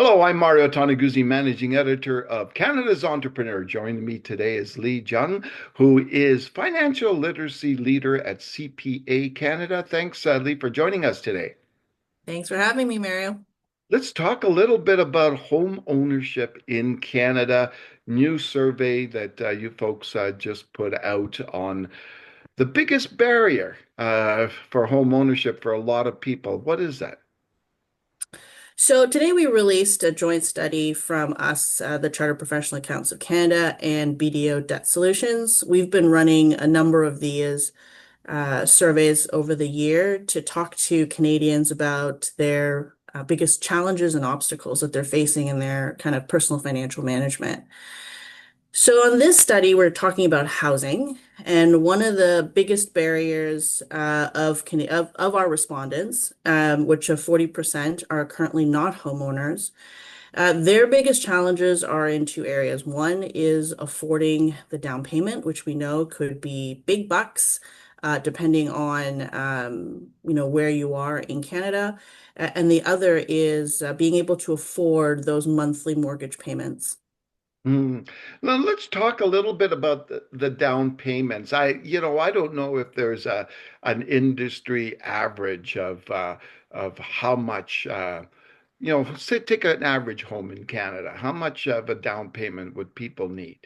Hello, I'm Mario Toneguzzi, managing editor of Canada's Entrepreneur. Joining me today is Zhang, who is financial literacy leader at CPA Canada. Thanks, Lee, for joining us today. Thanks for having me, Mario. Let's talk a little bit about home ownership in Canada. New survey that you folks just put out on the biggest barrier for home ownership for a lot of people. What is that? So today we released a joint study from us, the Chartered Professional Accountants of Canada and BDO Debt Solutions. We've been running a number of these surveys over the year to talk to Canadians about their biggest challenges and obstacles that they're facing in their kind of personal financial management. So on this study, we're talking about housing, and one of the biggest barriers of our respondents, which of 40% are currently not homeowners, their biggest challenges are in two areas. One is affording the down payment, which we know could be big bucks, depending on where you are in Canada, and the other is being able to afford those monthly mortgage payments. Mm. Now let's talk a little bit about the down payments. I don't know if there's an industry average of how much say take an average home in Canada. How much of a down payment would people need?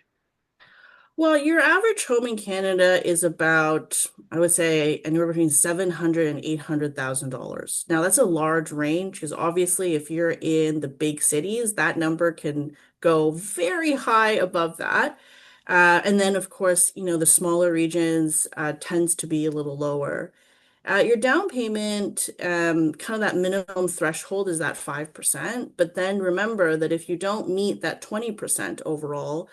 Well, your average home in Canada is about, I would say, anywhere between 700 and $800,000. Now, that's a large range because obviously, if you're in the big cities, that number can go very high above that. And then, of course, the smaller regions tends to be a little lower. Your down payment, kind of that minimum threshold is that 5%. But then remember that if you don't meet that 20% overall,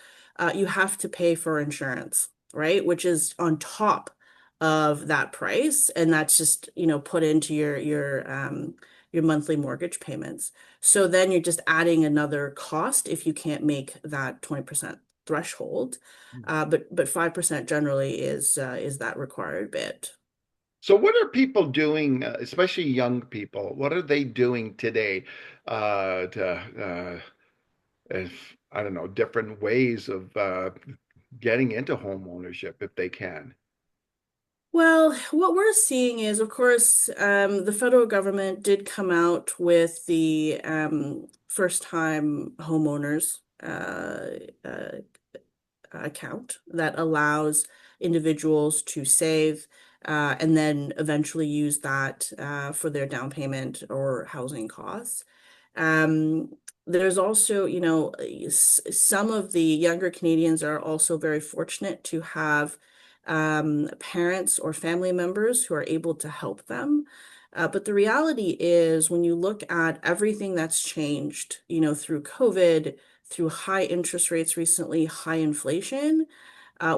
you have to pay for insurance, right? Which is on top of that price. And that's just, put into your monthly mortgage payments. So then you're just adding another cost if you can't make that 20% threshold. But 5% generally is that required bit. So what are people doing, especially young people? What are they doing today to if I don't know, different ways of getting into home ownership if they can? Well, what we're seeing is, of course, the federal government did come out with the first-time homeowners uh, account that allows individuals to save and then eventually use that for their down payment or housing costs. Um, there's also, some of the younger Canadians are also very fortunate to have parents or family members who are able to help them. But the reality is, when you look at everything that's changed, through COVID, through high interest rates recently, high inflation,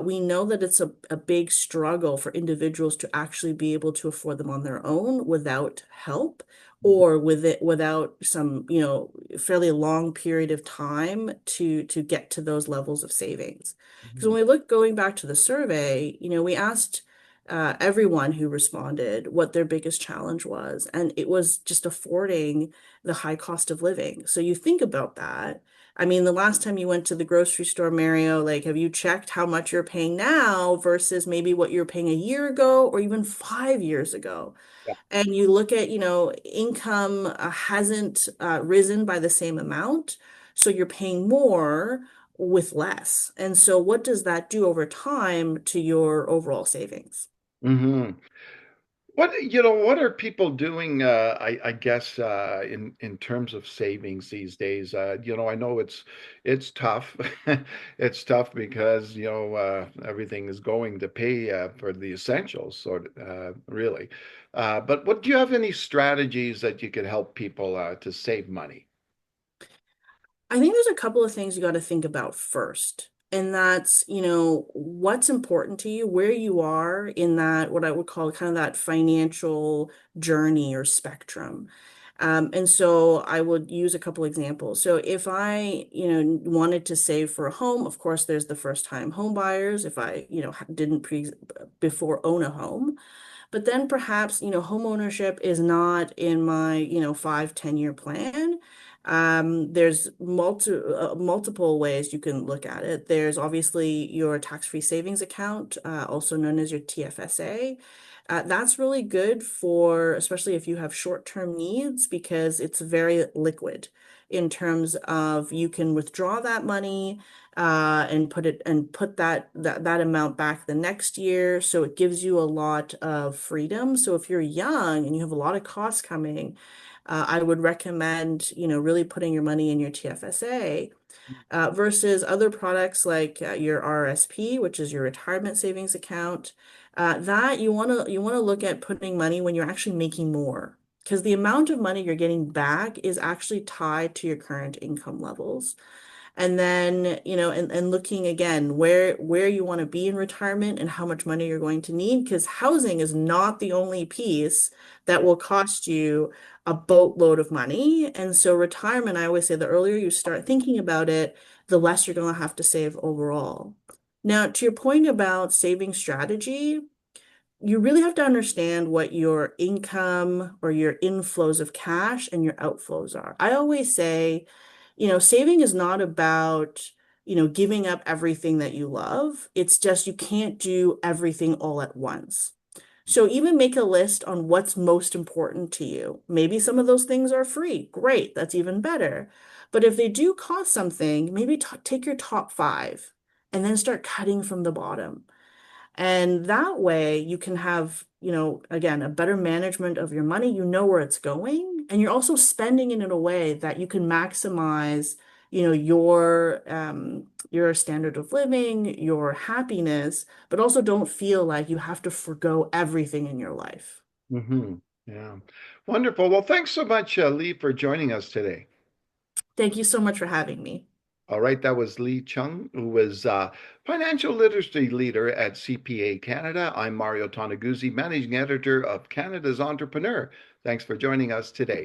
we know that it's a big struggle for individuals to actually be able to afford them on their own without help or without some, fairly long period of time to get to those levels of savings. Because when Mhm. we look going back to the survey, we asked everyone who responded what their biggest challenge was, and it was just affording the high cost of living. So you think about that. I mean, the last time you went to the grocery store, Mario, like, have you checked how much you're paying now versus maybe what you're paying a year ago or even 5 years ago? Yeah. And you look at, income hasn't risen by the same amount, so you're paying more with less. And so what does that do over time to your overall savings? Hmm. What are people doing, I guess, in terms of savings these days? I know it's tough. It's tough because, everything is going to pay for the essentials, really. But do you have any strategies that you could help people to save money? I think there's a couple of things you got to think about first. And that's, what's important to you, where you are in that, what I would call kind of that financial journey or spectrum. And so I would use a couple examples. So if I, wanted to save for a home, of course, there's the first time home buyers. If I, didn't before own a home. But then perhaps, home ownership is not in my, 5, 10 year plan. There's multiple ways you can look at it. There's obviously your tax-free savings account, also known as your TFSA. That's really good for, especially if you have short-term needs, because it's very liquid in terms of you can withdraw that money and put that amount back the next year. So it gives you a lot of freedom. So if you're young and you have a lot of costs coming, I would recommend, really putting your money in your TFSA versus other products like your RSP, which is your retirement savings account. That you want to look at putting money when you're actually making more, because the amount of money you're getting back is actually tied to your current income levels. And then, and looking again where you want to be in retirement and how much money you're going to need, because housing is not the only piece that will cost you a boatload of money. And so retirement, I always say the earlier you start thinking about it, the less you're going to have to save overall. Now, to your point about saving strategy, you really have to understand what your income or your inflows of cash and your outflows are. I always say, saving is not about, giving up everything that you love. It's just you can't do everything all at once. So even make a list on what's most important to you. Maybe some of those things are free. Great, that's even better. But if they do cost something, maybe take your top five and then start cutting from the bottom. And that way you can have, again, a better management of your money. You know where it's going, and you're also spending it in a way that you can maximize, your standard of living, your happiness, but also don't feel like you have to forgo everything in your life. Hmm. Yeah. Wonderful. Well, thanks so much, Lee, for joining us today. Thank you so much for having me. All right, that was Lee Chung, who was financial literacy leader at CPA Canada. I'm Mario Toneguzzi, managing editor of Canada's Entrepreneur. Thanks for joining us today.